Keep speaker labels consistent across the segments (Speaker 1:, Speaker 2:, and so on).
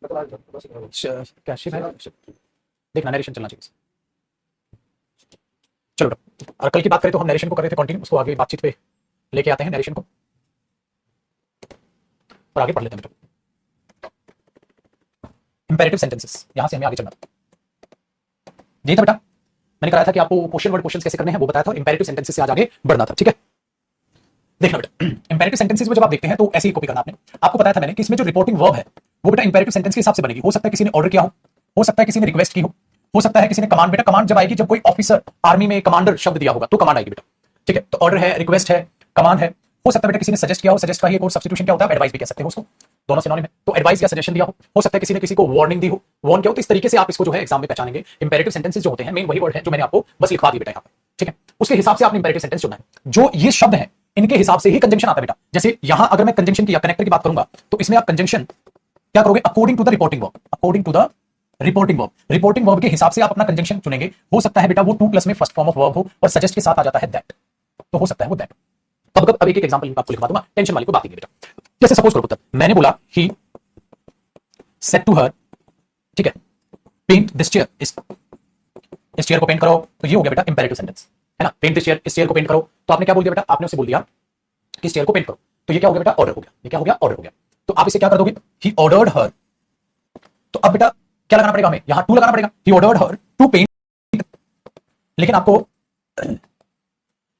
Speaker 1: क्या शिव है? देखना नरेशन चलना चाहिए। चलो बेटा, और कल की बात करें तो हम नरेशन को कर रहे थे कंटिन्यू, उसको आगे बातचीत पे लेके आते हैं नरेशन को और आगे पढ़ लेते हैं बेटा। इंपेरेटिव सेंटेंसेस, यहां से हमें आगे चलना था। यही था बेटा, मैंने कराया था कि आपको क्वेश्चन वर्ड क्वेश्चंस कैसे करने हैं वो बताया था, और इंपेरेटिव सेंटेंसेस से आज आगे बढ़ना था। ठीक है, देखना बेटा, इंपेरेटिव सेंटेंसेस में जब आप देखते हैं तो ऐसे ही कॉपी करना आपने। आपको बताया था मैंने कि इसमें जो रिपोर्टिंग वर्ब है वो बेटा इंपेरेटिव सेंटेंस के हिसाब से बनेगी। हो सकता है किसी ने ऑर्डर किया हो सकता है किसी ने रिक्वेस्ट की हो सकता है किसी ने कमांड। बेटा कमांड जब आएगी जब कोई ऑफिसर आर्मी में कमांडर शब्द दिया होगा तो कमांड आएगी बेटा। ठीक है, तो ऑर्डर है, रिक्वेस्ट है, कमांड है। हो सकता है बेटा किसी ने सजेस्ट किया हो, सजेस्ट का ही एक और सब्स्टिट्यूशन क्या होता है, एडवाइस भी कह सकते हो उसको, दोनों सिनोनिम है। तो एडवाइस या सजेशन दिया हो सकता है किसी ने किसी को वार्निंग दी हो, वार्न किया हो। तो इस तरीके से आप इसको जो है एग्जाम में पहचानेंगे। इंपेरेटिव सेंटेंसेस जो होते हैं मेन वही वर्ड है जो मैंने आपको बस लिखवा दी बेटा यहाँ पे। ठीक है, उसके हिसाब से आपने इंपेरेटिव सेंटेंस चुनना है। जो ये शब्द है इनके हिसाब से ही कंजंक्शन आता है बेटा। जैसे यहां अगर मैं कंजंक्शन की या कनेक्टर की बात करूंगा तो इसमें आप कंजंक्शन क्या करोगे, according to the reporting verb, according to the reporting verb, reporting verb के हिसाब से आप अपना कंजंक्शन चुनेंगे। हो सकता है बेटा वो 2 प्लस में फर्स्ट फॉर्म ऑफ वर्ब हो और सजेस्ट के साथ आ जाता है दैट, तो हो सकता है वो दैट। अब एक एग्जांपल आपको लिखवा दूंगा, टेंशन वाली को बात नहीं बेटा। जैसे सपोज करो पुत्र, मैंने बोला ही सेड टू हर, ठीक है, पेंट दिस चेयर, इस चेयर को पेंट करो, तो ये हो गया बेटा इंपेरेटिव सेंटेंस, है ना। पेंट दिस चेयर, इस चेयर को पेंट करो, तो आपने क्या बोल दिया बेटा, आपने उसे बोल दिया कि इस चेयर को पेंट करो, तो ये क्या हो गया बेटा, ऑर्डर हो गया। ये क्या हो गया, ऑर्डर हो गया। तो आप इसे क्या कर दोगे, ही ऑर्डर्ड हर। तो अब बेटा क्या लगाना पड़ेगा हमें, यहां टू लगाना पड़ेगा, he ordered her to paint. लेकिन आपको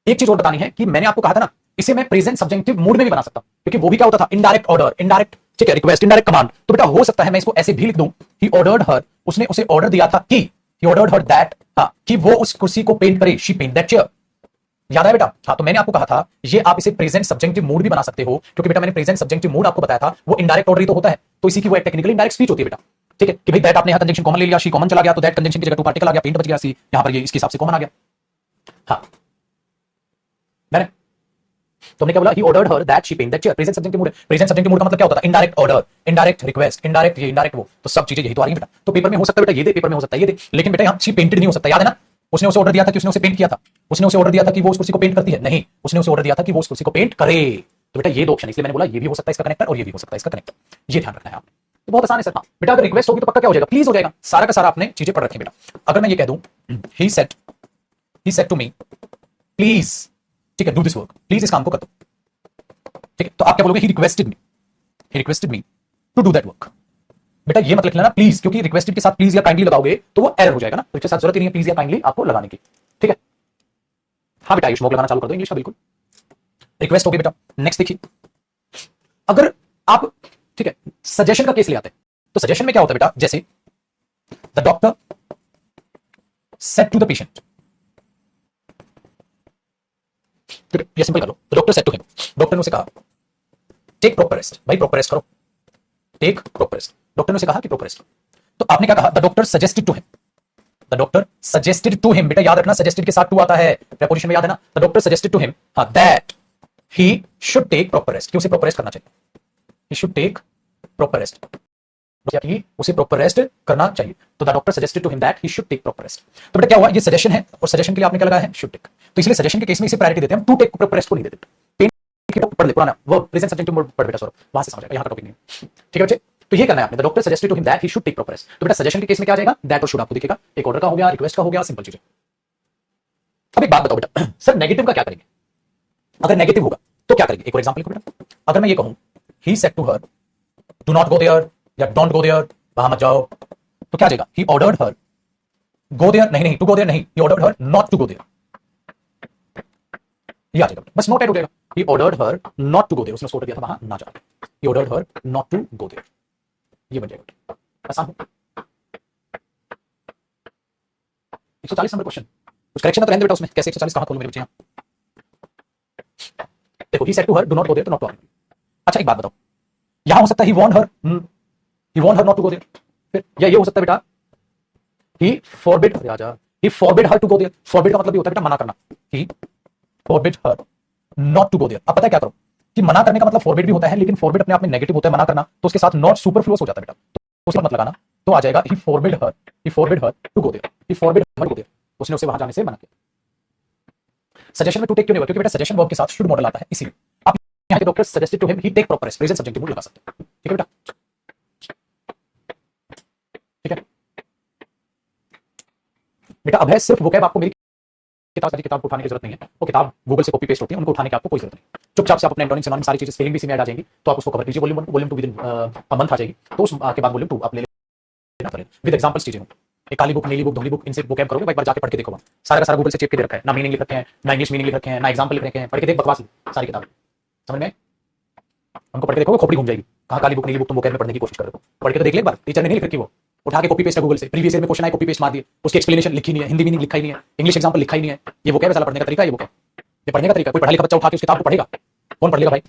Speaker 1: एक चीज और बतानी है कि मैंने आपको कहा था ना, इसे मैं प्रेजेंट सब्जेक्टिव मूड में भी बना सकता हूं, क्योंकि वो भी क्या होता था, इनडायरेक्ट ऑर्डर, इनडायरेक्ट, ठीक है, रिक्वेस्ट, इनडायरेक्ट कमांड। तो बेटा हो सकता है मैं इसको ऐसे भी लिख दूं, ही ऑर्डर्ड हर, उसने उसे ऑर्डर दिया था कि, ही ऑर्डर्ड हर दैट, हाँ, कि वो उस कुर्सी को पेंट करे, शी पेंट दैट चेयर। याद है बेटा, हाँ, तो मैंने आपको कहा था ये आप इसे प्रेजेंट सब्जेक्टिव मूड भी बना सकते हो, क्योंकि बेटा मैंने प्रेजेंट सब्जेक्टिव मूड आपको बताया था वो इनडायरेक्ट ऑर्डर ही तो होता है, तो इसी की वो एक टेक्निकली इनडायरेक्ट स्पीच होती है बेटा। ठीक है, कि भाई दैट आपने यहां कंजंक्शन कॉमन ले लिया, शी कॉमन चला गया, तो दैट कंजंक्शन की जगह टू पार्टिकल आ गया, पेंट बच गया, सी यहां पर ये इसके हिसाब से कॉमन आ गया। हाँ, मैंने तो हमने क्या बोला, he ordered her that she paint that chair, present subjunctive mood है। प्रेजेंट सब्जेक्टिव मूड का मतलब क्या होता है, indirect order, indirect request, indirect ये, इनडायरेक्ट वो, तो सब चीजें यही तो आ रही हैं बेटा। तो पेपर में हो सकता है बेटा ये दे, पेपर में हो सकता है ये दे, लेकिन बेटा यहां शी पेंटेड नहीं हो सकता, याद है ना। उसने उसे ऑर्डर दिया था कि उसने उसे पेंट किया था, उसने उसे ऑर्डर दिया था कि वो उस कुर्सी को पेंट करती है, नहीं, उसने उसे ऑर्डर दिया था कि वो उस कुर्सी को पेंट करे। तो बेटा ये दो ऑप्शन, इसलिए मैंने बोला ये भी हो सकता है इसका कनेक्टर और ये भी हो सकता है इसका कनेक्टर, ये ध्यान रखना है आपने। तो बहुत आसान है सर। हाँ बेटा, अगर रिक्वेस्ट होगी तो पक्का क्या हो जाएगा, प्लीज हो जाएगा, सारा का सारा आपने चीजें पढ़ रखी बेटा। अगर मैं ये कह दूं he said to me please, ठीक है, डू दिस वर्क, प्लीज इस काम को कर दो, ठीक है, तो आप क्या बोलोगे, he requested me to do that work. बेटा ये मत लिख लेना प्लीज, क्योंकि रिक्वेस्टेड के साथ प्लीज या काइंडली लगाओगे तो वो एरर हो जाएगा ना, तो इसके साथ जरूरत ही नहीं है प्लीज या काइंडली आपको लगाने की। ठीक है, हाँ बेटा आयुष लगाना चालू कर दो इंग्लिश का, बिल्कुल रिक्वेस्ट होगी बेटा। नेक्स्ट देखिए, अगर आप, ठीक है, सजेशन का केस ले आते हैं, तो सजेशन में क्या होता है बेटा, जैसे the doctor said to the patient, ठीक है, ये सिंपल कर लो, the doctor said to him, doctor ने उसे कहा टेक प्रॉपर रेस्ट, भाई प्रॉपर रेस्ट करो, टेक प्रॉपर रेस्ट, डॉक्टर ने उसे कहा कि प्रॉपर रेस्ट। तो आपने क्या कहा, the doctor suggested to him, the doctor suggested to him, बेटा याद रखना सजेस्टेड के साथ टू आता है प्रीपोजिशन में, याद है ना। The doctor suggested to him, हां, that he should take proper rest, कि उसे प्रॉपर रेस्ट करना चाहिए, he should take proper rest, कि उसे प्रॉपर रेस्ट करना चाहिए। तो the doctor suggested to him that he should take proper rest. तो बेटा क्या हुआ, ये सजेशन है और सजेशन के लिए आपने क्या लगाया है, शुड टेक, तो इसलिए सजेशन के केस में इसे प्रायोरिटी देते हैं हम, टू टेक प्रॉपर रेस्ट को नहीं देते। पेन पढ़ ले पुराना वो प्रेजेंट सब्जेक्टिव मोड पढ़ बेटा, सॉरी वहां से समझ, यहां का टॉपिक नहीं। ठीक है बच्चे, तो ये करना है आपने, the doctor suggested to him that he should take proper rest. तो बेटा सजेशन के केस में क्या आ जाएगा, दैट और शुड आपको दिखेगा, एक ऑर्डर का हो गया, रिक्वेस्ट का हो गया, सिंपल चीज है। अब एक बात बताओ बेटा, सर नेगेटिव का क्या करेंगे, अगर नेगेटिव होगा तो क्या करेंगे, एक और एग्जांपल लिखो बेटा। अगर मैं ये कहूं he said to her do not go there या डोंट गो देयर, वहां मत जाओ, तो क्या आ जाएगा, he ordered her go there, नहीं नहीं टू गो देयर नहीं, he ordered her not to go there, ये आ जाएगा, बस नॉट ऐड हो जाएगा, he ordered her not to go there, उसने ऑर्डर दिया था वहां ना जाओ, he ordered her not to go there, ये बन जाएगा। आसान है। 140 नंबर क्वेश्चन, कुछ करेक्शन तो रहने बेटा उसमें, कैसे 140 कहां खोलूं मेरे बच्चे यहां। देखो he said to her do not go there, तो नॉट टू आगे। अच्छा एक बात बताओ, यहां हो सकता है he want her not to go there, फिर या ये हो सकता है बेटा ही फॉरबिड, अरे आजा, he forbid her to go there, forbid का मतलब ये होता है बेटा मना करना, he forbid her not to go there. अब पता है क्या करो, कि मना करने का मतलब फॉरबिड भी होता है, लेकिन फॉरबिड अपने आप में नेगेटिव होता है, मना करना, तो उसके साथ नॉट सुपरफ्लुअस हो जाता है बेटा, तो उसका मत लगाना, तो आ जाएगा he forbid her to go there, he forbid her to go there, उसने उसे वहां जाने से मना किया। सजेशन में टू टेक क्यों नहीं हुआ, क्योंकि बेटा सजेशन वर्ब के साथ शुड मॉडल आता है, इसीलिए आप यहां के doctor suggested to him he take proper rest, present subjunctive mood लगा सकते हैं। ठीक है बेटा, बेटा अब है सिर्फ वोकैब आपको मेरी किताब को उठाने की जरूरत नहीं है, वो किताब गूगल से कॉपी पेस्ट होती है, उनको उठाने की आपको कोई जरूरत नहीं। चुपचाप से आप अपने एंटोनिम सिनोनिम सारी चीजें स्पेलिंग भी इसमें ऐड आ जाएंगी, तो आप उसको कवर कीजिए। Volume 1 volume 2 within a month आ जाएगी, तो उसके बाद वॉल्यूम 2 आप ले लेना पड़ेगा विद एग्जांपल्स चीजें। एक काली बुक, नीली बुक, धुंधली बुक, इनसे वोकैब करोगे, एक बार जाके पढ़ के देखो। सारा का सारा गूगल से चिपके दे रखा है, ना मीनिंग लिख रखे हैं, ना इंग्लिश मीनिंग लिख रखे हैं, ना एग्जांपल लिख रखे हैं। पढ़ के देख, बकवास सारी किताबें समझ में। उनको पढ़ के देखोगे खोपड़ी घूम जाएगी, कहाँ काली बुक नीली बुक तुम वोकैब में पढ़ने की कोशिश कर रहे हो। पढ़ के तो देख ले एक बार, टीचर ने नहीं लिख रखी, वो उठा के कॉपी पेस्ट है गूगल से, प्रीवियस ईयर में क्वेश्चन आए कॉपी पेस्ट मार दिए, उसकी एक्सप्लेनेशन लिखी नहीं है, हिंदी मीनिंग लिखा ही नहीं है, इंग्लिश एग्जांपल लिखा ही नहीं है। ये वोकैब साला पढ़ने का तरीका है, ये पढ़ने का तरीका। कोई पढ़ा लिखा बच्चा उठा के उस किताब को पढ़ेगा, कौन पढ़ लेगा भाई?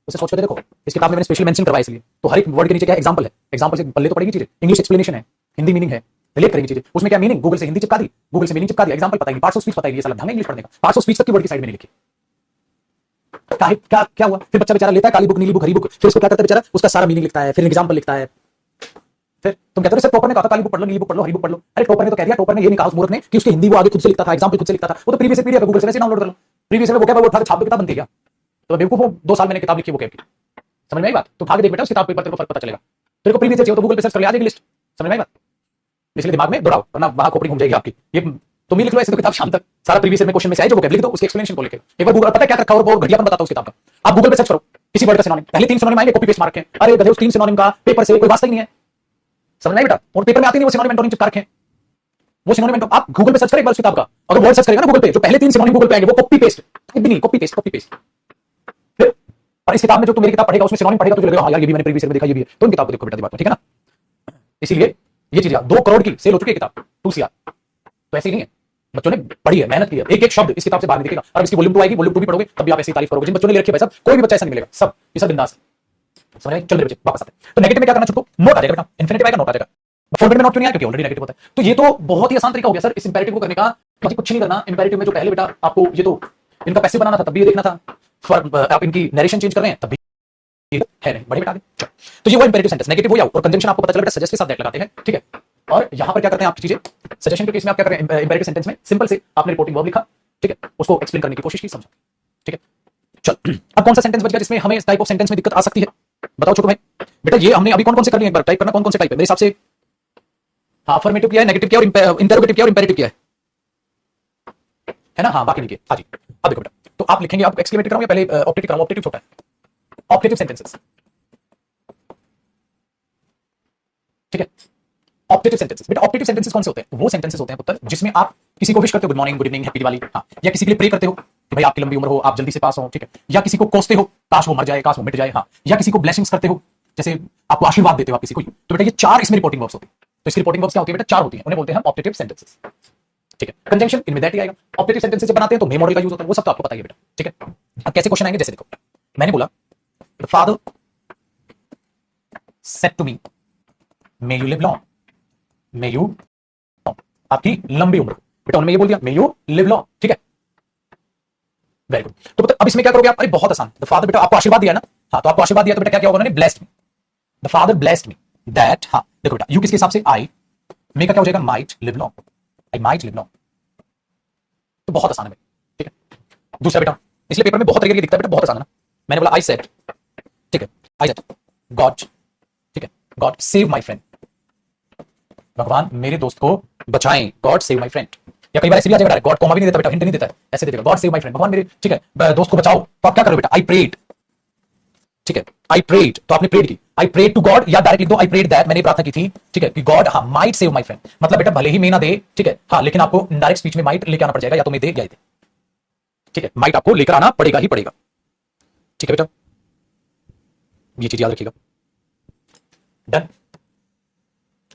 Speaker 1: उसे सोच के देखो, इस किताब में मैंने स्पेशल मेंशन करवाया इसलिए, तो हर एक वर्ड के नीचे क्या है, एग्जांपल है, एग्जांपल से पल्ले तो पड़ेगी चीजें, इंग्लिश एक्सप्लेनेशन है, हिंदी मीनिंग है, रिलेट करेंगी चीजें। उसमें क्या मीनिंग, गूगल से हिंदी चिपका दी, गूगल से मीनिंग चिपका दी, एग्जांपल पता ही नहीं, पार्ट्स ऑफ स्पीच पता ही नहीं, ये साला ढंग इंग्लिश पढ़ने का, पार्ट्स ऑफ स्पीच तक की वर्ड की साइड में नहीं लिखी। क्या क्या हुआ फिर? बच्चा बेचारा लेता है काली बुक नीली बुक हरी बुक, फिर उसको क्या करता है बेचारा, उसका सारा मीनिंग लिखता है, फिर एग्जांपल लिखता है। फिर तुम कहते हो सर टॉपर ने कहा था काली बुक पढ़ लो, नीली बुक पढ़ लो, हरी बुक पढ़ लो। अरे टॉपर ने तो कह दिया, टॉपर ने ये नहीं कहा उस मूर्ख ने कि उसकी हिंदी वो आगे खुद से लिखता था, एग्जांपल खुद से लिखता था। वो तो प्रीवियस पीडीएफ है, गूगल से वैसे डाउनलोड कर लो। प्रीवियस में वो क्या वो उठा के छाप के किताब बनती है क्या? तो बेवकूफ, 2 साल मैंने किताब लिखी वो की, समझ में आई बात? तो उठा के देख बेटा उस किताब के ऊपर, तेरे को फर्क पता चलेगा। तेरे को प्रीवियस चाहिए तो गूगल पे सर्च कर ले, आ जाएगी लिस्ट, समझ में आई बात? इसलिए दिमाग में दोहराओ, वरना वहां खोपड़ी घूम जाएगी आपकी। ये तुम ही लिख लो ऐसे तो किताब शाम तक, सारा प्रीवियस में क्वेश्चन में से आए जो वोकैब लिख दो, उसके एक्सप्लेनेशन को लेके एक बार गूगल पता है क्या रखा और घटियापन बताता हूं उस किताब का। आप गूगल पे सर्च करो किसी वर्ड का सिनोनिम, पहले 3 सिनोनिम आएंगे, कॉपी पेस्ट मार के, अरे गधे उस 3 सिनोनिम का पेपर से कोई वास्ता ही नहीं है, समझ में आई बेटा? और पेपर में आती नहीं वो सिनोनिम एंटोनिम चिपका रखे, वो सिनोनिम आप गूगल पे सर्च करें एक बार उस किताब का, अगर वर्ड सर्च करेगा ना गूगल पे, जो पहले 3 सिनोनिम गूगल पे आएंगे वो कॉपी पेस्ट, टाइप भी नहीं, कॉपी पेस्ट, कॉपी पेस्ट। फिर और इस किताब में जो तू मेरी किताब पढ़ेगा उसमें सिनोनिम पढ़ेगा तो लगेगा हां यार ये भी मैंने प्रीवियस में देखा, ये भी है, तो इन किताब को देखो बेटा दिमाग में, ठीक है ना? इसीलिए ये चीज 2 करोड़ की सेल हो चुकी है किताब, 2 CR, तो ऐसे ही नहीं है, बच्चों ने पढ़ी है, मेहनत की है, एक एक शब्द इस किताब से बाहर निकलेगा। और इसकी वॉल्यूम 2 आएगी, वॉल्यूम 2 भी पढ़ोगे तब भी आप ऐसी तारीफ करोगे। जिन बच्चों ने ले रखी है भाई साहब, कोई भी बच्चा ऐसा नहीं मिलेगा, सब ये सब बिंदास है, समझ में? चल मेरे बच्चे वापस आते हैं, तो नेगेटिव में क्या करना छुटको, नोट आ जाएगा बेटा, इन्फिनिटिव आएगा, नोट आ जाएगा। फॉर्मेट में नोट क्यों नहीं आया? क्योंकि ऑलरेडी नेगेटिव होता है। तो ये तो बहुत ही आसान तरीका हो गया सर इस इंपेरेटिव को करने का, मुझे कुछ नहीं करना। इंपेरेटिव में जो पहले बेटा आपको ये तो इनका पैसिव बनाना था, तब भी ये देखना था, आप इनकी नरेशन चेंज कर रहे हैं तब भी है नहीं, बड़े बेटा आगे। तो ये वो इंपेरेटिव सेंटेंस, नेगेटिव हो या और कंजंक्शन आपको पता चला बेटा, सजेस्ट के साथ दैट लगाते हैं, ठीक है? और यहां पर क्या करते हैं आप चीजें, सजेशन के केस में आप क्या करें, इंपेरेटिव सेंटेंस में सिंपल से आपने रिपोर्टिंग वर्ब लिखा, ठीक है, उसको एक्सप्लेन करने की कोशिश की, समझा, ठीक है? चल अब कौन सा सेंटेंस बच गया जिसमें हमें इस टाइप ऑफ सेंटेंस में दिक्कत आ सकती है, बताओ छोटू भाई। बेटा ये हमने अभी कौन कौन से कर लिए, एक बार टाइप करना कौन कौन से टाइप है मेरे हिसाब से। हाँ, अफर्मेटिव किया है, नेगेटिव किया और इंटरोगेटिव किया और इंपेरेटिव किया है ना? हाँ, बाकी नहीं किए। हाँ जी, अब देखो बेटा, तो आप लिखेंगे, आप एक्सक्लेमेटिव कराऊं या पहले ऑप्टेटिव कराऊं? ऑप्टेटिव छोटा है, ऑप्टेटिव सेंटेंसेस, ठीक है? ऑप्टेटिव सेंटेंसेस बेटा, ऑप्टेटिव सेंटेंसेस कौन से होते हैं? वो सेंटेंसेस होते हैं पुत्र जिसमें आप किसी को विश करते हो, good morning, good evening, happy Diwali, हाँ, या किसी के लिए प्रे करते हो कि भाई आपकी लंबी उम्र हो, आप जल्दी से पास हो, ठीक है? या किसी को कोसते हो, काश वो मर जाए, काश वो मिट जाए, हाँ, या किसी को ब्लेसिंग्स करते हो, जैसे आपको आशीर्वाद देते हो आप किसी को, तो बेटा ये 4 इसमें रिपोर्टिंग वर्ब्स होती है। तो इसकी रिपोर्टिंग वर्ब्स क्या होती है बेटा? 4 होती है, उन्हें बोलते हैं ऑप्टेटिव सेंटेंसेस, ठीक है? कंजंक्शन इनमें दैट ही आएगा। ऑप्टेटिव सेंटेंसेस जब बनाते हैं तो मे मॉडल का यूज होता है, वो सब तो आपको पता ही है बेटा, ठीक है? अब कैसे क्वेश्चन आएंगे, जैसे देखो मैंने बोला the father said to me may you live long, may you, आपकी लंबी उम्र बेटा, उन्होंने ये बोल दिया मे यू लिव लॉन्ग, ठीक है? Very good. तो अब इसमें क्या करोगे आप? अरे बहुत आसान, द फादर बेटा आपको आशीर्वाद दिया ना, हाँ, तो आपको आशीर्वाद दिया तो बेटा क्या किया होगा उन्होंने? Blessed me, the father blessed me that, हाँ देखो बेटा यू किसके हिसाब से, आई, मे का क्या हो जाएगा? Might live long, I might live long, तो बहुत आसान है भाई, ठीक है? दूसरा बेटा, इसलिए पेपर में बहुत तरीके का दिखता है बेटा, बहुत आसान है ना। मैंने बोला आई सेड, ठीक है, आई सेड गॉड, ठीक है, गॉड सेव माय फ्रेंड, भगवान मेरे दोस्त को बचाएं, गॉड सेव माय फ्रेंड। या कई बार ऐसे भी आ जाएगा गॉड, कॉमा भी नहीं देता बेटा, हिंट नहीं देता है, ऐसे दे देगा गॉड सेव माय फ्रेंड, भगवान मेरे, ठीक है, दोस्त को बचाओ। तो आप क्या करो बेटा? आई प्रेड, ठीक है, आई प्रेड, तो आपने प्रेड की, आई प्रेड टू गॉड, या डायरेक्ट लिख दो आई प्रेड दैट, मैंने प्रार्थना की थी, ठीक है, कि गॉड हाँ माइट सेव माय फ्रेंड, मतलब बेटा भले ही मे ना दे, ठीक है, हाँ, लेकिन आपको डायरेक्ट स्पीच में माइट लेके आना पड़ जाएगा, या तो मे दे या दे, ठीक है? माइट आपको लेकर आना पड़ेगा ही पड़ेगा, ठीक है बेटा? ये चीज याद रखिएगा, डन।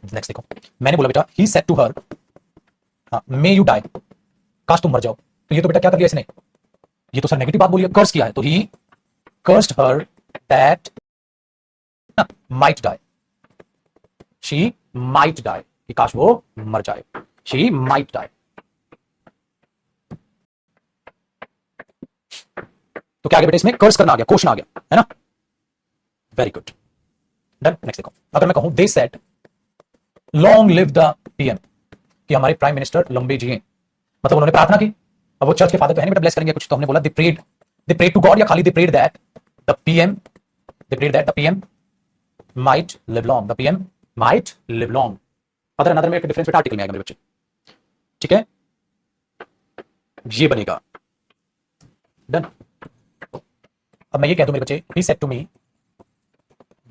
Speaker 1: नेक्स्ट देखो, मैंने बोला बेटा he said to her, may you die, काश तुम मर जाओ, तो ये तो बेटा क्या कर दिया इसने? ये तो सर नेगेटिव बात बोली, कर्स किया है, तो he cursed her that might die, she might die, कि काश वो मर जाए, शी माइट डाई। तो क्या आ गया बेटा इसमें? कर्स करना आ गया, क्वेश्चन आ गया, है ना? Very good, done. नेक्स्ट देखो, अगर मैं कहूं they said long live the PM, कि हमारे प्राइम मिनिस्टर लंबे जिए, मतलब उन्होंने प्रार्थना की। अब वो चर्च के फादर तो है नहीं बेटा, ब्लेस करेंगे कुछ, तो हमने बोला दे प्रेड टू गॉड, या खाली they prayed that the PM, they prayed that the PM might live long, the PM might live long. Other another में एक डिफरेंस बेटा आर्टिकल में आएगा मेरे बच्चे, ठीक है? ये बनेगा। डन। अब मैं ये कह दूं मेरे बच्चे, he said to me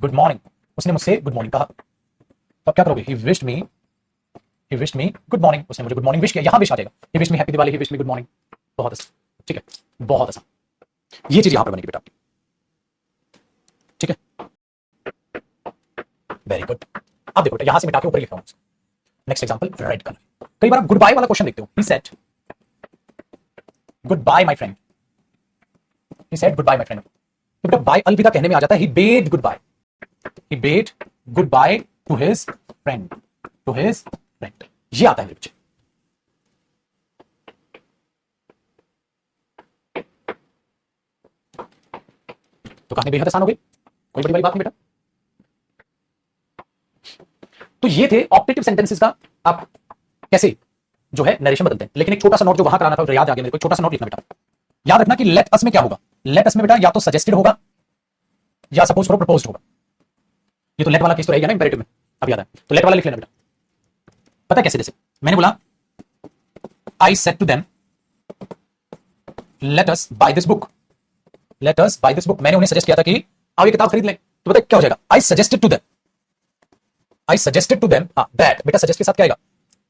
Speaker 1: good morning, उसने मुझसे गुड मॉर्निंग कहा, तो अब क्या करोगे? He wished me good morning, उसने मुझे गुड मॉर्निंग विश किया, यहां विश आ जाएगा, ही विश मी हैप्पी दिवाली, ही विश मी गुड मॉर्निंग। बहुत आसान, ठीक है, बहुत आसान। ये चीज यहां पर बनेगी बेटा आपकी, ठीक है, वेरी गुड। अब देखो बेटा, यहां से मिटा के ऊपर लिख रहा हूं। Next example, red colour. कई बार गुड बाय वाला क्वेश्चन देखते हो, he said goodbye my friend, he said goodbye my friend. तो बेटा बाय अलविदा कहने में आ जाता है he bade goodbye, he bade goodbye to his friend, to his friend। ये आता है मेरे बच्चे। तो कहानी बेहद आसान हो गई, कोई बड़ी वाली बात नहीं बेटा। तो ये थे ऑप्टेटिव सेंटेंसेस का आप कैसे जो है नरेशन बदलते हैं। लेकिन एक छोटा सा नोट जो वहां कराना था, याद आ गया मेरे को, छोटा सा नोट लिखना बेटा। याद रखना कि लेट अस में क्या होगा, लेट अस में बेटा या तो सजेस्टेड होगा या सपोज करो प्रपोज्ड होगा। ये तो लेट वाला केस तो रहेगा ना इंपेरेटिव में, अब याद है, तो लेट वाला लिख लेना बेटा। पता है कैसे? जैसे मैंने बोला I said to them let us buy this book, let us buy this book. मैंने उन्हें सजेस्ट किया था कि आओ ये किताब खरीद लें। तो पता है क्या हो जाएगा? I suggested to them, I suggested to them, हां दैट, बेटा सजेस्ट के साथ क्या आएगा?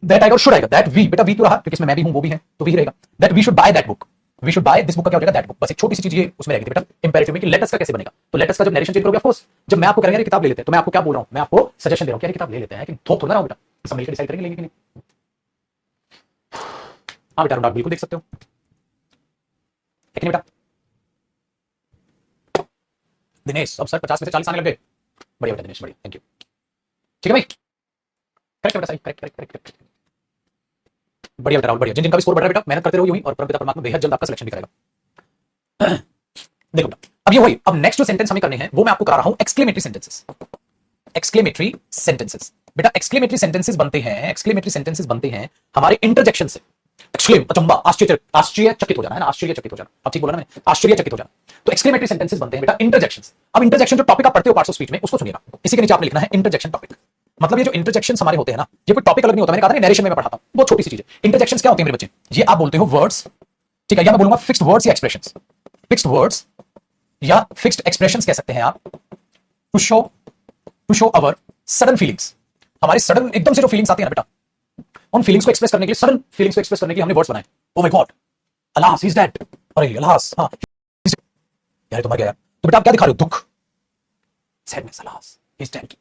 Speaker 1: दैट आएगा और शुड आएगा। दैट वी, बेटा वी तो रहा क्योंकि इसमें मैं भी हूं वो भी है, तो वी रहेगा। That we should buy that book, we should buy this book का क्या हो जाएगा? That book. बस एक छोटी सी चीज ये उसमें रहेगी बेटा इंपेरेटिव में कि लेट अस का कैसे बनेगा। तो लेट अस का जब नरेशन चेंज करोगे, ऑफ कोर्स जब मैं आपको कह रहा हूं किताब ले लेते हैं, तो मैं आपको क्या बोल रहा हूं? मैं आपको सजेशन दे रहा हूं कि किताब ले लेते हैं, कि थोप थोड़ा ना हो बेटा, सब मिलकर डिसाइड करेंगे लेंगे कि नहीं। हाँ बेटा, बिल्कुल देख सकते हो, है कि नहीं बेटा? दिनेश, अब सर 50 में से 40 आने लग गए, बढ़िया बेटा दिनेश, बढ़िया, थैंक यू। ठीक है भाई, करेक्ट बेटा, सही, करेक्ट करेक्ट करेक्ट, बढ़िया बेटा राहुल, बढ़िया। जिन जिनका भी स्कोर बढ़ रहा है बेटा, मेहनत करते रहो यूं ही, और परमपिता परमात्मा बेहद जल्द आपका सिलेक्शन भी करेगा। देखो बेटा, अब ये वही, अब नेक्स्ट जो सेंटेंस हमें करने हैं वो मैं आपको करा रहा हूं एक्सक्लेमेटरी सेंटेंसेस। एक्सक्लेमेटरी सेंटेंसेस बेटा, एक्सक्लेमेटरी सेंटेंसेस बनते हैं, एक्सक्लेमेटरी सेंटेंसेस बनते हैं हमारे इंटरजेक्शन से। एक्सक्लेम, अचंबा, आश्चर्यचकित हो जाना है ना, आश्चर्यचकित हो जाना, अब ठीक बोला ना मैंने, आश्चर्यचकित हो जाना। तो एक्सक्लेमेटरी सेंटेंसेस बनते हैं बेटा इंटरजेक्शंस। अब इंटरजेक्शन जो टॉपिक आप पढ़ते हो पार्ट्स ऑफ स्पीच में, उसको सुनिएगा, इसी के नीचे आपने लिखना है इंटरजेक्शन टॉपिक। मतलब ये जो इंटरजेक्शंस हमारे होते हैं ना, ये कोई टॉपिक अलग नहीं होता, मैंने कहा था नरेशन में मैं पढ़ाता हूं, बहुत छोटी सी चीज है। इंटरजेक्शंस क्या होते हैं मेरे बच्चे? ये आप बोलते हो वर्ड्स, ठीक है, या मैं बोलूंगा फिक्स्ड वर्ड्स या एक्सप्रेशंस, फिक्स्ड वर्ड्स या फिक्स्ड एक्सप्रेशंस कह सकते हैं आप, to show our sudden feelings. हमारे सडन एकदम से जो फीलिंग्स आती है ना बेटा, उन फीलिंग्स को एक्सप्रेस करने के लिए, सडन फीलिंग्स को एक्सप्रेस करने के लिए हमने वर्ड्स बनाए। Oh my God, alas he is dead, अरे अलास, हां यार तो मर गया यार। तो बेटा आप क्या दिखा रहे हो? दुख, sadness, alas he is dead,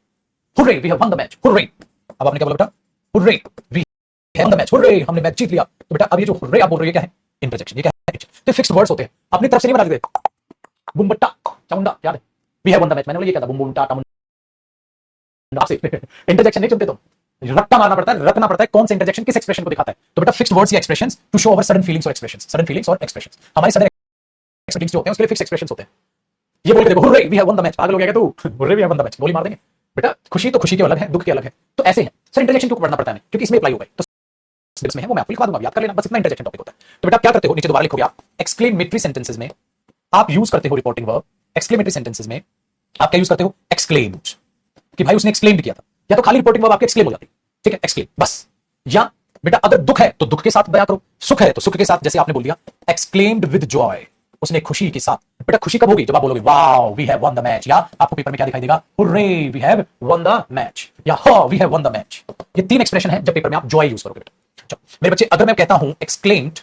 Speaker 1: hurray we have won the match, hurray. अब आपने क्या बोला बेटा? Hurray we have won the match, hurray हमने मैच जीत लिया। तो बेटा अब ये जो हुर्रे आप बोल रहे हो, क्या है? इंटरजेक्शन। ये क्या है? तो फिक्स्ड वर्ड्स होते हैं, अपनी तरफ से नहीं बना देते। बुम्बट्टा चामुंडा, याद है? We have won the match, मैंने बोला ये क्या था? बुम्बुंटा चामुंडा से इंटरजेक्शन नहीं चुनते तुम, रट्टा मारना पड़ता है, रटना पड़ता है कौन सा इंटरजेक्शन किस एक्सप्रेशन को दिखाता है। तो बेटा फिक्स्ड वर्ड्स या expressions to show our sudden feelings और एक्सप्रेशंस, सडन फीलिंग्स और एक्सप्रेशंस। हमारे सडन फीलिंग्स जो होते हैं उसके लिए फिक्स्ड एक्सप्रेशंस होते हैं। ये बोल के देखो, hurray we have won the match, पागल हो गया क्या तू? Hurray we have won the match, गोली मार देंगे बेटा। खुशी तो खुशी के अलग है, दुख के अलग है, तो ऐसे है सर। इंटरजेक्शन क्यों पढ़ना पड़ता है क्योंकि इसमें अप्लाई होगा, तो सिलेबस में है वो मैं आपको लिखवा दूंगा, याद कर लेना, बस इतना इंटरजेक्शन टॉपिक होता है। तो बेटा क्या करते हो, नीचे दोबारा लिखोगे आप, एक्सक्लेमेटरी सेंटेंसेस में आप यूज करते हो रिपोर्टिंग वर्ब। एक्सक्लेमेटरी सेंटेंसेस में आप क्या यूज करते हो? एक्सक्लेम्ड, कि भाई उसने एक्सक्लेम किया था, या तो खाली रिपोर्टिंग वर्ब आपकी एक्सक्लेम हो जाती है, ठीक है, एक्सक्लेम बस। या बेटा अगर दुख है तो दुख के साथ बयां करो, सुख है तो सुख के साथ, जैसे आपने बोल दिया एक्सक्लेम्ड विद जॉय, उसने खुशी के साथ। बेटा खुशी कब होगी? जब आप बोलोगे wow we have won the match, या आपको पेपर में क्या दिखाई देगा? Hurray we have won the match, या हां we have won the match. ये तीन एक्सप्रेशन है जब पेपर में आप जॉय यूज करोगे बेटा। चलो मेरे बच्चे, अगर मैं कहता हूं एक्सक्लेम्ड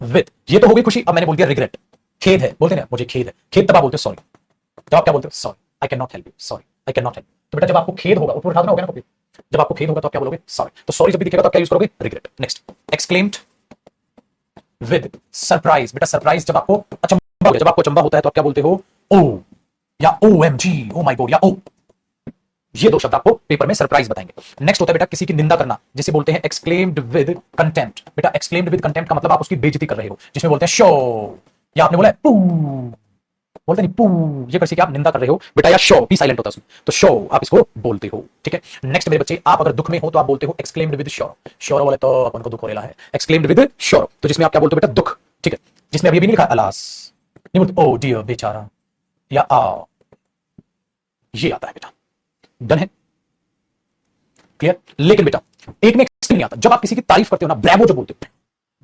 Speaker 1: विद, ये तो हो गई खुशी। अब मैंने बोल दिया रिग्रेट, खेद है, बोलते ना मुझे खेद है, खेद तब आप बोलते हो सॉरी, तब आप क्या बोलते हो? Sorry I can not help you, sorry I can not help. तो बेटा जब आपको खेद होगा, ऊपर उठाना होगा ना कॉपी, जब आपको खेद होगा तो आप क्या बोलोगे? सॉरी। तो सॉरी जब भी दिखेगा तो आप क्या यूज करोगे? Regret. Next, exclaimed with surprise. बेटा सरप्राइज जब आपको अचंभा हो, जब आपको अचंभा होता है तो आप क्या बोलते हो? ओ या ओएमजी, ओ माय गॉड, या ओ। ये दो शब्द आपको पेपर में सरप्राइज बताएंगे। नेक्स्ट होता है बेटा किसी की निंदा करना, जिसे बोलते हैं एक्सक्लेम्ड विद कंटेम्प्ट। बेटा एक्सक्लेम्ड विद कंटेम्प्ट का मतलब आप उसकी बेइज्जती कर रहे हो, जिसमें बोलते हैं शो, या आपने बोला है पू, बोलते नहीं पू, ये किसी की आप निंदा कर रहे हो बेटा, या शो, पी साइलेंट होता है उसमें, तो शो आप इसको बोलते हो, ठीक है। नेक्स्ट मेरे बच्चे, आप अगर दुख में हो तो आप बोलते हो एक्सक्लेम्ड विद श्योर। श्योर बोले तो अपन को दुख हो रहा है, एक्सक्लेम्ड विद श्योर, तो जिसमें आप क्या बोलते हो बेटा? दुख, ठीक है। जिसमें अभी भी नहीं लिखा अलास, नहीं बोलते ओ डियर बेचारा, या आ, ये आता है बेटा। डन है, क्लियर। लेकिन बेटा एक में नहीं आता, जब आप किसी की तारीफ करते हो ना, ब्रेवो जो बोलते हो,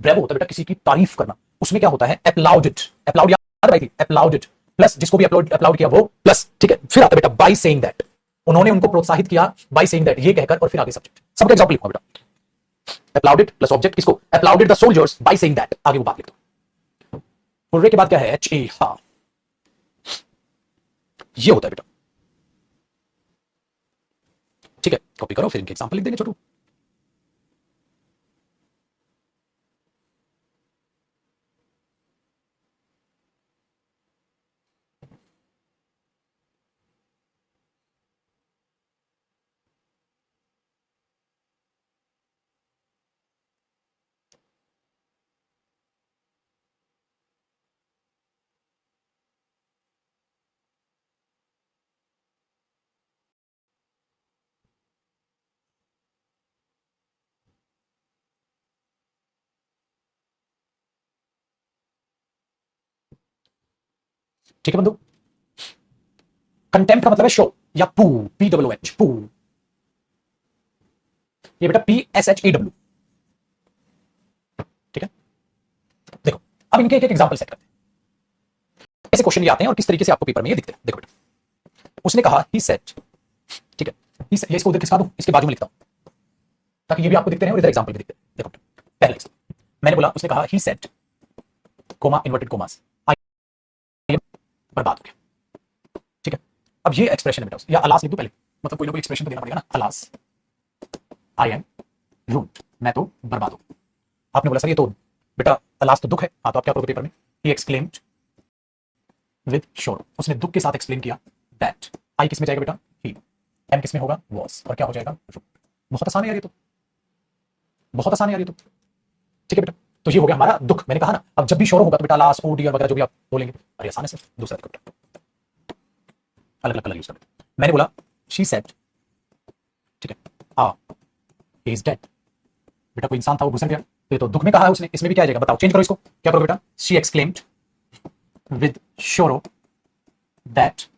Speaker 1: ब्रेवो होता है बेटा किसी की तारीफ करना, उसमें क्या होता है एप्लाउडेड, एप्लाउड याद आई थी, एप्लाउडेड प्लस जिसको भी अपलोड अप्लाउड किया वो प्लस, ठीक है, फिर आता है बेटा बाय सेइंग दैट, उन्होंने उनको प्रोत्साहित किया बाय सेइंग दैट, ये कहकर, और फिर आगे सब्जेक्ट, सबका एग्जांपल लिखूंगा बेटा, एप्लाउडेड प्लस ऑब्जेक्ट किसको, applauded the soldiers by saying that, आगे वो बात लिख दो। हुर्रे के बाद क्या है एच ए, हाँ ये होता है बेटा, ठीक है, कॉपी करो फिर इनके एग्जांपल लिख देंगे छोटू। ठीक है बंधु, कंटेम्प्ट का मतलब है शो या पू, पी डब्ल्यू एच, पू, ये बेटा P S H E W, ठीक है। देखो अब इनके एक एक एग्जांपल सेट करते हैं, ऐसे क्वेश्चन ये आते हैं और किस तरीके से आपको पेपर में ये दिखते हैं। देखो बेटा उसने कहा ही सेड, ठीक है, ये इसको उधर खिसका दूं, इसके बाजू में लिखता हूं ताकि ये भी आपको दिखते रहे और इधर एग्जांपल भी दिखते हैं। देखो पहला एग्जांपल मैंने बोला, उसने कहा he said comma inverted commas, I बर्बाद हो गया, ठीक है। अब ये एक्सप्रेशन है बेटा, या अलास लिख दूं पहले, मतलब कोई ना कोई एक्सप्रेशन तो देना पड़ेगा ना, अलास आई एम रूड, मैं तो बर्बाद हूं। आपने बोला सर ये तो बेटा अलास तो दुख है, हाँ तो आप क्या करोगे पेपर में, ही एक्सक्लेम्ड विद शोर, उसने दुख के साथ एक्सप्लेन किया दैट, आई किस में जाएगा बेटा, ही, एम किस में होगा वॉस, और क्या हो जाएगा रूड। बहुत आसान है यार ये तो, बहुत आसान है यार ये तो, ठीक है बेटा। तो ये हो गया हमारा दुख, मैंने कहा ना, अब जब भी शोर होगा तो बेटा लास्ट ओ डियर वगैरह जो भी आप बोलेंगे, अरे आसान है सर, दूसरा देखो बेटा, अलग अलग कलर यूज कर, मैंने बोला शी सेड, ठीक है, हाँ ही इज डेड, बेटा कोई इंसान था वो गुजर गया, तो ये तो दुख में कहा है उसने, इसमें भी क्या आ जाएगा बताओ, चेंज करो इसको, क्या करो बेटा, she exclaimed with sorrow that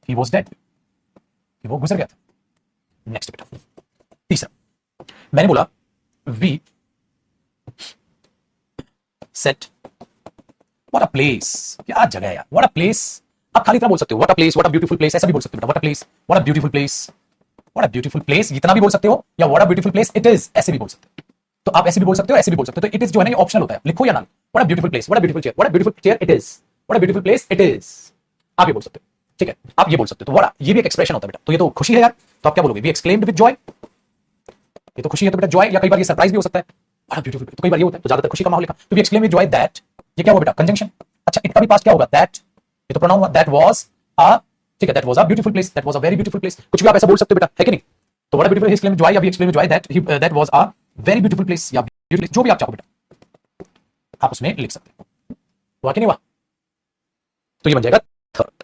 Speaker 1: he was dead, कि वो गुजर गया था। नेक्स्ट बेटा तीसरा, मैंने बोला we said what a place, क्या जगह है यार, व्हाट अ प्लेस, आप खाली इतना बोल सकते हो what a place, what a beautiful place, ऐसा भी बोल सकते हो बेटा, what a place, what a beautiful place, what a beautiful place, इतना भी बोल सकते हो, या what a beautiful place it is, ऐसे भी बोल सकते हो। तो आप ऐसे भी बोल सकते हो, ऐसे भी बोल सकते हो, तो इट इज जो है ना ये ऑप्शनल होता है, लिखो या ना, what a beautiful place, what a beautiful chair, what a beautiful chair it is, what a beautiful place it is, आप ये बोल सकते हो, ठीक है, आप ये बोल सकते हो। तो व्हाट ये भी एक एक्सप्रेशन होता है बेटा, तो ये तो खुशी है यार, तो आप क्या बोलोगे, वी एक्सक्लेम्ड विद जॉय, ये तो खुशी है तो बेटा जॉय, या कई बार ये सरप्राइज भी हो सकता है, बड़ा ब्यूटीफुल, तो कई बार ये होता है, तो ज्यादातर खुशी का माहौल लिखा, तो we exclaim with joy that, ये क्या हुआ बेटा कंजंक्शन। अच्छा इनका भी पास क्या होगा, दैट, ये तो प्रोनाउन हुआ, दैट वाज अ, ठीक है, that was a beautiful place, that was a very beautiful place, कुछ भी आप ऐसा बोल सकते हो बेटा, है कि नहीं। तो बड़ा ब्यूटीफुल एक्सक्लेम जॉय, या we exclaim joy that that was a very beautiful place, या ब्यूटीफुल, जो भी आप चाहो बेटा आप उसमें लिख सकते हो, हुआ कि नहीं हुआ, तो ये बन जाएगा थर्ड,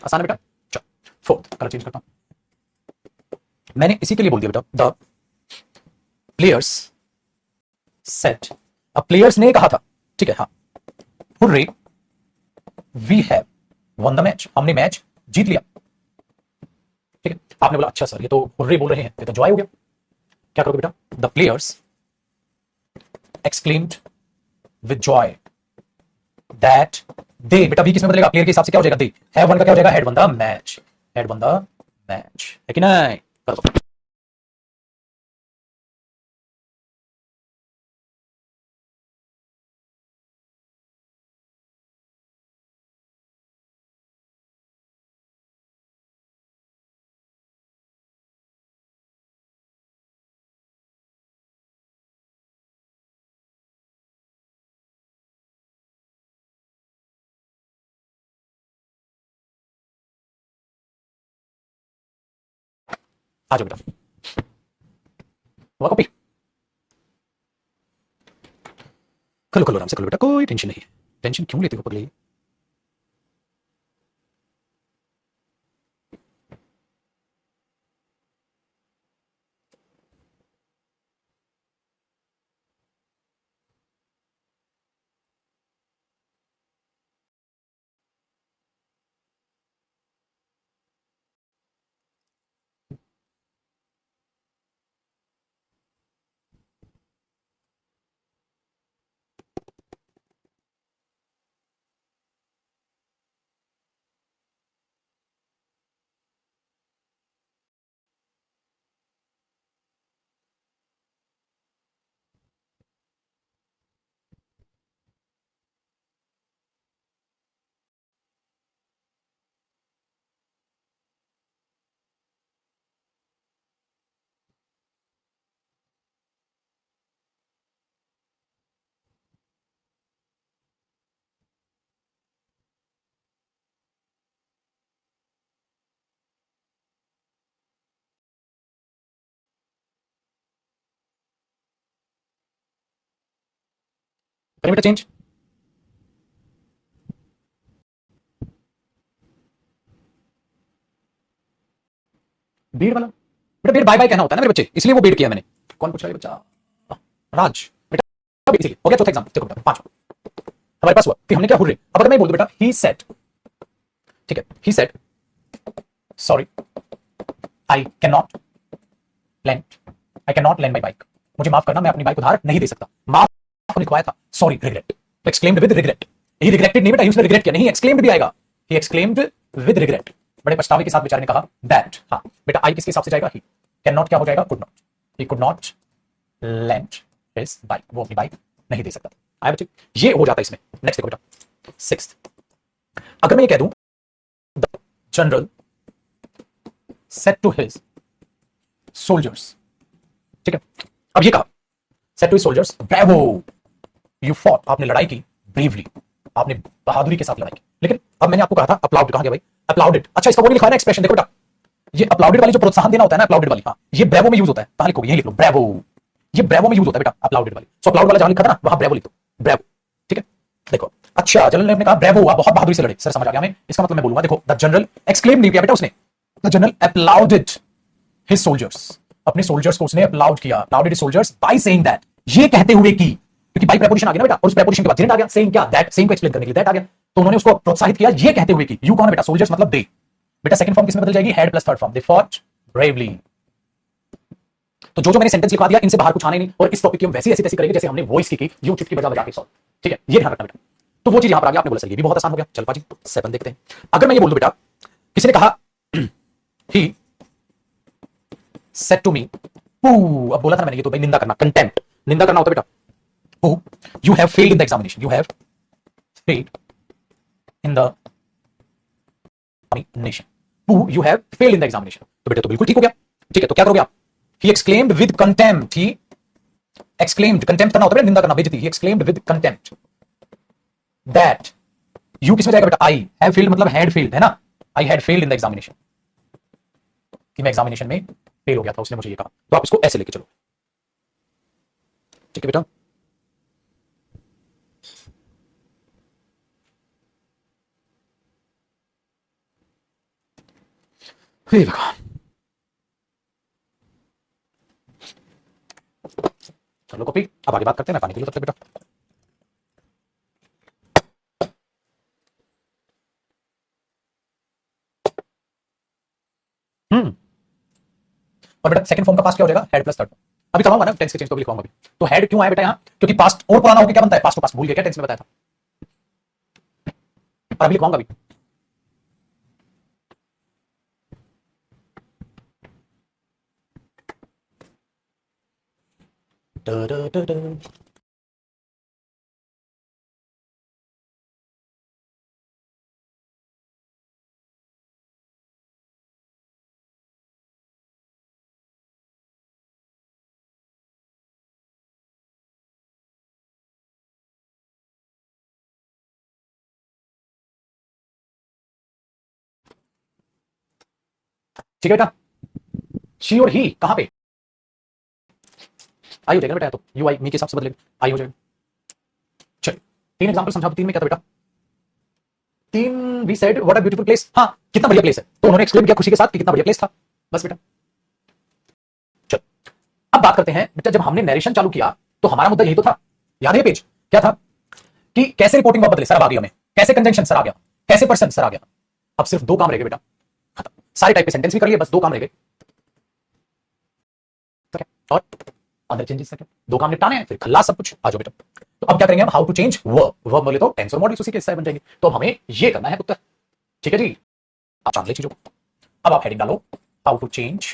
Speaker 1: आसान है बेटा। चलो फोर्थ कलर चेंज करता हूं, मैंने इसी के लिए बोल दिया बेटा, द प्लेयर्स सेट, अब प्लेयर्स ने कहा था, ठीक है, हाँ, hurray we have won the match, हमने मैच जीत लिया, ठीक है। आपने बोला अच्छा सर ये तो हुर्रे बोल रहे हैं, ये तो जॉय हो गया, क्या करोगे बेटा, the players exclaimed with joy that they, बेटा बी किसमें बदलेगा, प्लेयर के हिसाब से क्या हो जाएगा, दे हैव वन का क्या हो जाएगा, had one the match, had one the match, है कि नहीं, कर दो। आ जाओ बेटा, हुआ कॉपी, खोलो खोलो आराम से खोलो बेटा, कोई टेंशन नहीं, टेंशन क्यों लेते हो पगले। करें बेटा चेंज। बीड वाला बेटा, बीड बाय बाय कहना होता है ना मेरे बच्चे, इसलिए वो बीड किया मैंने। कौन पूछ रहा है बच्चा? राज बेटा, इसीलिए हो गया चौथा एग्जाम। देखो बेटा 5 हमारे पास हुआ कि हमने क्या हुर्रे। अब अगर मैं बोल दूं बेटा ही सेड, ठीक है, he said sorry I can not lend, I can not lend my bike, मुझे माफ करना मैं अपनी बाइक उधार नहीं दे सकता। माफ लिखवाया था, सॉरी रिग्रेट, तो exclaimed with regret. He regretted नहीं बेटा, उसने रिग्रेट किया नहीं, एक्सक्लेम्ड भी आएगा। ही एक्सक्लेम्ड विद रिग्रेट, बड़े पछतावे के साथ बेचारे ने कहा दैट। हाँ बेटा आई किसके हिसाब से जाएगा? ही। कैन नॉट क्या हो जाएगा? Could not. He could not lend his bike, वो अपनी बाइक नहीं दे सकता। आया बच्चे, ये हो जाता है इसमें। नेक्स्ट देखो बेटा 6th, अगर मैं ये कह दूं the general said to his soldiers, ठीक है, अब ये कहा said to his soldiers bravo, you fought, आपने लड़ाई की ब्रेवली, आपने बहादुरी के साथ लड़ाई की। लेकिन अब मैंने आपको कहा था अप्लाउड, कहां गया भाई? अप्लाउडेड। अच्छा इसका वो नहीं लिखा है ना एक्सप्रेशन, देखो बेटा ये अप्लाउडेड वाली जो प्रोत्साहन देना होता है ना, अप्लाउडेड वाली, हाँ ये ब्रेवो में यूज होता है। कहां लिखोगे? यही लिख लो ब्रेवो, ये ब्रेवो में यूज होता है बेटा अप्लाउडेड वाली। सो अप्लाउड वाला जहां लिखा था ना वहां ब्रेवो लिख दो, ब्रेवो, ठीक है। देखो अच्छा जनरल ने अपने कहा ब्रेवो, आप बहुत बहादुरी से लड़े। सर समझ आ गया हमें, इसका मतलब मैं बोलूंगा देखो द जनरल एक्सक्लेम नहीं किया बेटा उसने, the general applauded his soldiers, अपने सोल्जर्स को उसने अप्लाउड किया, applauded his soldiers by saying that, ये कहते हुए कि, क्योंकि बाय प्रेपोजिशन आ गया ना बेटा, और उस प्रेपोजिशन के बाद जेंड आ गया, सेइंग क्या? दैट, सेइंग को एक्सप्लेन करने के लिए दैट आ गया, तो उन्होंने उसको प्रोत्साहित किया ये कहते हुए कि, यू कौन है बेटा? सोल्जर्स मतलब दे। बेटा सेकंड फॉर्म किसमें बदल जाएगी? Had plus third form, they fought bravely. तो जो मैंने सेंटेंस लिखवा दिया इनसे बाहर कुछ आने नहीं, और इस टॉपिक की हम वैसी ऐसी तैसी करेंगे जैसे हमने वॉइस की यूं चुटकी बजा बजा के सॉल्व, ठीक है, ये ध्यान रखना बेटा। तो वो चीज यहां पर आ गया, आपने बोला सर ये भी बहुत आसान हो गया। चल पाजी 7 देखते हैं। अगर मैं ये बोल दूं बेटा किसी ने कहा ही सेड टू मी पू, अब बोला था मैंने ये तो भाई निंदा करना, कंटेम्प्ट, निंदा करना होता है बेटा। Pooh you have failed in the examination, you have failed in the examination, pooh you have failed in the examination. तो बेटा तो बिल्कुल ठीक हो गया, ठीक है। तो क्या करोगे आप? He exclaimed with contempt, he exclaimed, contempt करना होता है निंदा करना, बेइज्जती। He exclaimed with contempt that, you किसमें जाएगा बेटा? आई हैव फेल्ड मतलब हैड फेल्ड है ना, I had failed in the examination, कि मैं एग्जामिनेशन में फेल हो गया था, उसने मुझे ये कहा। तो आप इसको ऐसे लेके चलो, ठीक है बेटा। हे भगवान, चलो कॉपी, अब आगे बात करते हैं। मैं पानी पी लूं तब तक बेटा। और बेटा सेकंड फॉर्म का पास्ट क्या हो जाएगा? Head plus third. अभी करवाऊंगा ना टेंस के चेंज, तो भी लिखवाऊंगा अभी। तो हेड क्यों आया बेटा यहाँ? क्योंकि पास्ट और पुराना होकर क्या बनता है? पास्ट टू पास्ट, भूल गया क्या टेंस में बताया था? और अभी लिखवाऊंगा अभी। ठीक है बेटा, शी और ही कहां पे आई हो जाएगा बेटा, तो यू आई मी के हिसाब से बदलेगा, आई हो जाएगा। चल 3 एग्जांपल समझा दो। 3 में क्या था बेटा? 3 we said what a beautiful place, हाँ कितना बढ़िया प्लेस है, तो उन्होंने एक्सप्लेन किया खुशी के साथ कि कितना बढ़िया प्लेस था, बस बेटा। चल अब बात करते हैं बेटा, जब हमने नरेशन चालू किया तो हमारा मुद्दा यही तो था, याद है पेज क्या था? कि कैसे रिपोर्टिंग वर्ब बदले, सर अब आ गया, हमें कैसे कंजंक्शन सर आ गया, कैसे पर्सन सर आ गया। अब सिर्फ 2 काम रह गए बेटा, खत्म। सारे टाइप के सेंटेंस भी कर लिए, बस 2 काम रह गए। और अदर चेंजेस क्या? 2 काम निपटाने हैं, फिर खल्लास सब कुछ। आ जाओ बेटा। तो अब क्या करेंगे हम? How to change verb, verb बोले तो टेंस और मॉड्यूल्स उसी के हिस्से बन जाएंगे। तो अब हमें ये करना है पुत्र, ठीक है जी। आप जान ले चीजों को। अब आप हेडिंग डालो हाउ टू चेंज,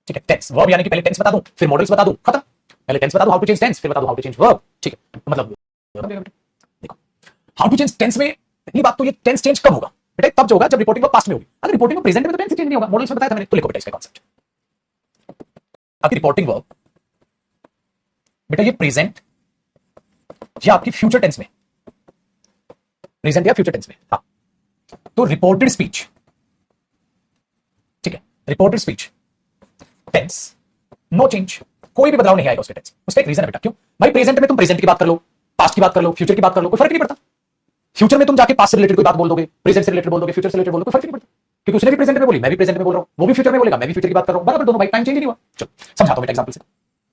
Speaker 1: ठीक है, टेंस वर्ब, यानी कि पहले टेंस बता दूं फिर मॉडल्स बता दूं, खत्म। पहले टेंस बता दूं हाउ टू चेंज टेंस, फिर बता दूं हाउ टू चेंज वर्ब, ठीक है। मतलब देखो हाउ टू चेंज टेंस में पहली बात तो ये टेंस चेंज कब होगा बेटा? तब जो होगा जब रिपोर्टिंग वर्ब पास्ट में होगी। अगर रिपोर्टिंग वर्ब प्रेजेंट में तो टेंस चेंज नहीं होगा, मॉडल्स में बताया था मैंने। तो लिखो बेटा इसका कांसेप्ट। अगर रिपोर्टिंग वर्ब बेटा ये प्रेजेंट या आपकी फ्यूचर टेंस में, प्रेजेंट या फ्यूचर टेंस में, हाँ, तो रिपोर्टेड स्पीच, ठीक है, reported speech tense no change, कोई भी बदलाव नहीं आएगा उसके टेंस। उसका एक रीजन है बेटा, क्यों भाई? प्रेजेंट में तुम प्रेजेंट की बात कर लो, पास्ट की बात कर लो, फ्यूचर की बात कर लो, कोई फर्क नहीं पड़ता। फ्यूचर में तुम जाके पास्ट से रिलेटेड कोई बात बोल दोगे, प्रेजेंट से रिलेटेड बोल दोगे, फ्यूचर से रिलेटेड बोल दोगे, कोई फर्क नहीं पड़ता, क्योंकि उसने भी प्रेजेंट में बोली, मैं भी प्रेजेंट में बोल रहा हूं, वो भी फ्यूचर में बोलेगा, मैं भी फ्यूचर की बात कर रहा हूं, बराबर दोनों भाई, टाइम चेंज नहीं हुआ। चलो समझाता हूं बेटा एग्जांपल से।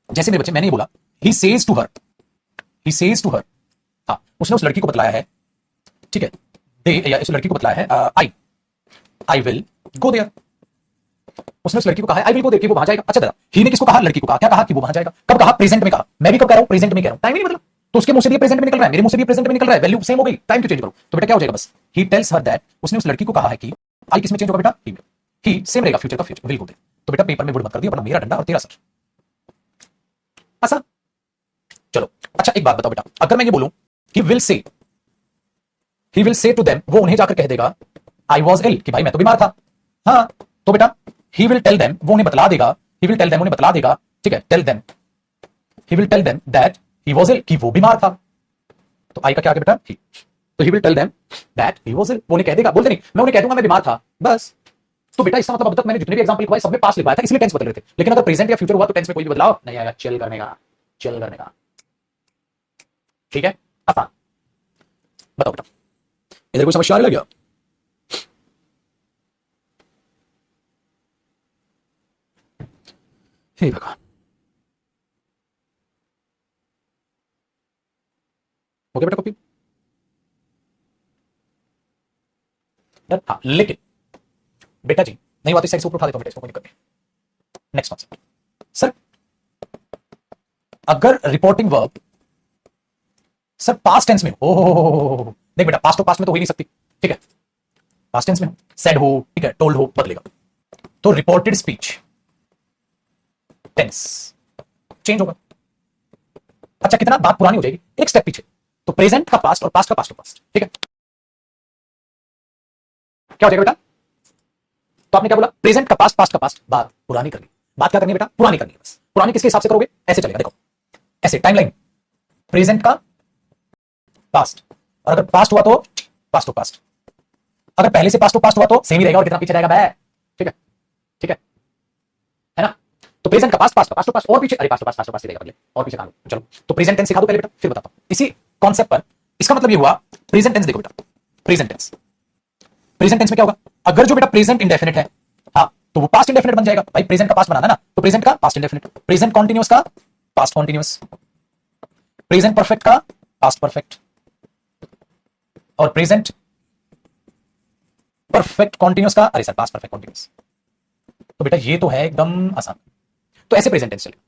Speaker 1: जैसे मेरे बच्चे, मैंने ये बोला he says to her, he says to her, हाँ उसने उस लड़की को बतलाया है, ठीक है, दे या इस लड़की को बतलाया है आई आई विल गो देयर, उसने उस लड़की को कहा है आई विल गो देयर कि वो वहां जाएगा। अच्छा दादा, ही ने किसको कहा, लड़की को कहा, क्या कहा कि वो वहां जाएगा, कब कहा, प्रेजेंट में कहा, मैं भी कब कह रहा हूं, प्रेजेंट में कह रहा हूं, टाइम ही नहीं बदला, तो उसके मुंह से भी प्रेजेंट में निकल रहा है, मेरे मुंह से भी प्रेजेंट में निकल रहा है, वैल्यू सेम हो गई, टाइम क्यों चेंज करो, तो बेटा क्या हो जाएगा, बस ही टेल्स हर दैट, उसने उस लड़की को कहा है कि आई किसमें चेंज होगा बेटा, ही में, ही सेम रहेगा, फ्यूचर का फ्यूचर विल गो देयर, तो बेटा पेपर में वुड मत कर दियो, अपना मेरा डंडा और तेरा सर, आसान। चलो अच्छा एक बात बताओ बेटा, अगर मैं ये बोलूं कि will say, he will say to them, वो उन्हें जाकर कह देगा आई वॉज इल, कि भाई मैं तो बीमार था, हाँ तो बेटा ही विल टेल देम, वो उन्हें बतला देगा, ही विल टेल देम, उन्हें बतला देगा, ठीक है, tell them, he will tell them that he was ill, कि वो बीमार था, तो आई का क्या आ गया बेटा, ही, तो he will tell them that he was ill, वो उन्हें कह देगा, बोलते नहीं मैं उन्हें कह दूंगा मैं बीमार था, बस। तो बेटा इसका मतलब अब तक मैंने जितने भी एग्जांपल लिखवाए सब में पास्ट लिखवाया था, इसलिए टेंस बदल रहे थे, लेकिन अगर प्रेजेंट या फ्यूचर हुआ तो टेंस में कोई भी बदलाव नहीं आएगा, चिल करने का, चिल करने का, ठीक है, आसान। बताओ बेटा, इधर कोई समस्या आ रही है क्या? हे भगवान, हो गया बेटा कॉपी यार, हाँ लेकिन बेटा जी नहीं बात, इस साइड से ऊपर उठा देता हूं बेटा, इसको कोई दिक्कत नहीं। नेक्स्ट कॉन्सेप्ट सर, अगर reporting verb sir past tense में हो, देख बेटा पास्ट तो पास्ट में तो हो ही नहीं सकती, ठीक है, पास्ट टेंस में हो, सेड हो, ठीक है, टोल्ड हो, बदलेगा, तो रिपोर्टेड स्पीच टेंस चेंज होगा। अच्छा कितना बात पुरानी हो जाएगी, एक स्टेप पीछे, तो प्रेजेंट का पास्ट और पास्ट का पास्ट, ठीक है, क्या हो जाएगा बेटा, तो आपने क्या बोला, प्रेजेंट का पास्ट, पास्ट का पास्ट, बात पुरानी करनी, बात क्या करनी है बेटा, पुरानी करनी है, बस पुरानी किसके हिसाब से करोगे, ऐसे चलेगा, देखो ऐसे टाइमलाइन, प्रेजेंट का पास्ट, और अगर पास्ट हुआ तो पास्ट टू पास्ट, अगर पहले से पास्ट टू पास्ट हुआ तो सेम ही रहेगा, और कितना पीछे रहेगा बे, ठीक है, ठीक है ना, तो प्रेजेंट का पास्ट, पास्ट का पास्ट टू पास्ट, और पीछे, अरे past to past, past to past ही रहेगा, बदले और पीछे कहां, चलो तो प्रेजेंट टेंस सिखा दो पहले बेटा, फिर बताता हूं इसी कॉन्सेप्ट पर। इसका मतलब ये हुआ प्रेजेंट टेंस, देखो बेटा प्रेजेंट टेंस, प्रेजेंट टेंस में क्या होगा, अगर जो बेटा प्रेजेंट इंडेफिनिट है, हाँ तो वो पास्ट इंडेफिनिट बन जाएगा, भाई प्रेजेंट का पास्ट बनाना ना, तो प्रेजेंट का पास्ट इंडेफिनिट, प्रेजेंट कॉन्टिन्यूअस का पास्ट कॉन्टिन्यूअस, प्रेजेंट परफेक्ट का पास्ट परफेक्ट, और प्रेजेंट परफेक्ट कॉन्टिन्यूअस का, अरे सर पास्ट परफेक्ट कॉन्टिन्यूअस, तो बेटा ये तो है एकदम आसान, तो ऐसे प्रेजेंट टेंस चलेगा।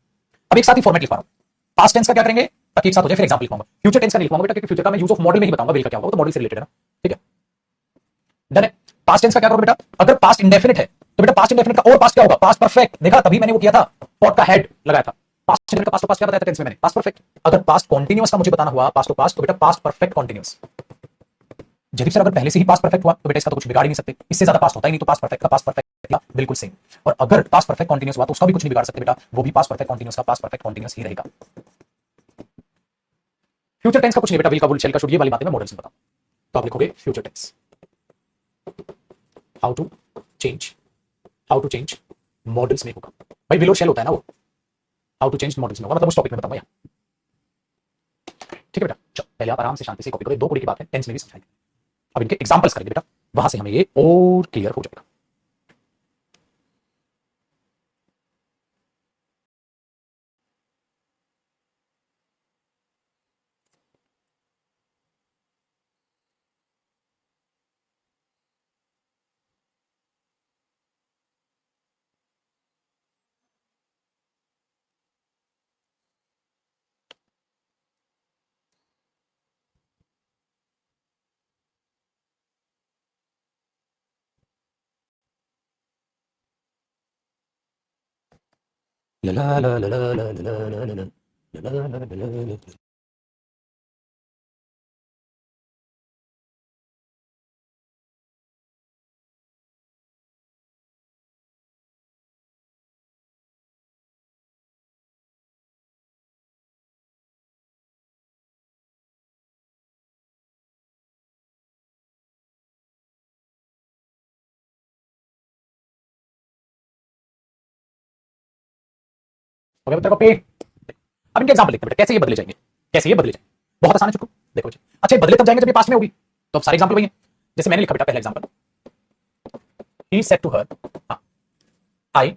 Speaker 1: अब एक साथ ही फॉर्मेट लिखवा रहा हूं, पास्ट टेंस का क्या करेंगे ताकि एक साथ हो जाए, फिर एग्जांपल लिखवाऊंगा, फ्यूचर टेंस का नहीं लिखवाऊंगा बेटा, क्योंकि फ्यूचर का मैं यूज ऑफ मॉडल में ही बताऊंगा, विल का क्या होगा, तो मॉडल से रिलेटेड है ना, ठीक है, डन है। पास्ट टेंस का क्या करोगे बेटा, अगर पास्ट इंडेफिनिट है तो बेटा पास्ट इंडेफिनिट का और पास्ट क्या होगा, पास्ट परफेक्ट, देखा तभी मैंने वो किया था, पॉट का हेड लगाया था, पास्ट इंडेफिनिट का पास्ट टू पास्ट क्या बताया था टेंस में मैंने, पास्ट परफेक्ट। अगर पास्ट कॉन्टिन्यूअस का मुझे बताना हुआ पास्ट टू पास्ट, तो बेटा पास्ट परफेक्ट कॉन्टिन्यूअस। जदीप सर अगर पहले से ही पास्ट परफेक्ट हुआ तो बेटा इसका तो कुछ बिगाड़ ही नहीं सकते, इससे ज्यादा पास्ट होता ही नहीं, तो पास्ट परफेक्ट का पास्ट परफेक्ट बिल्कुल सेम, और अगर पास्ट परफेक्ट कॉन्टिन्यूअस हुआ तो उसका भी कुछ नहीं बिगाड़ सकते बेटा, वो भी पास्ट परफेक्ट कॉन्टिन्यूअस का पास्ट परफेक्ट कॉन्टिन्यूअस ही रहेगा। फ्यूचर टेंस का कुछ नहीं बेटा, विल का, वुल, शैल का, शुड, ये वाली बातें मैं मॉडल्स में बताऊं, तो आप लिखोगे future tense, how to change, how to change modals में होगा, भाई विल और शैल होता है ना वो, हाउ टू चेंज मॉडल्स में होगा, मतलब उस टॉपिक में बताऊंगा यहाँ, ठीक है बेटा। चलो पहले आप आराम से शांति से कॉपी करो, दो कुड़ी की बात है, टेंस में भी समझाएंगे, अब इनके एग्जांपल्स करेंगे बेटा, वहां से हमें ये और क्लियर हो जाएगा। ला ला ला ला ला ला ला ला ला ला ला ला ला। हो गया बेटा कॉपी, अब इनके एग्जांपल लिखते हैं बेटा, कैसे ये बदले जाएंगे, कैसे ये बदले जाएंगे, बहुत आसान है चुटकू। देखो बच्चे, अच्छा बदले तब जाएंगे जब ये पास्ट में होगी। तो अब सारे एग्जांपल वही है, जैसे मैंने लिखा बेटा पहला example, he said to her, I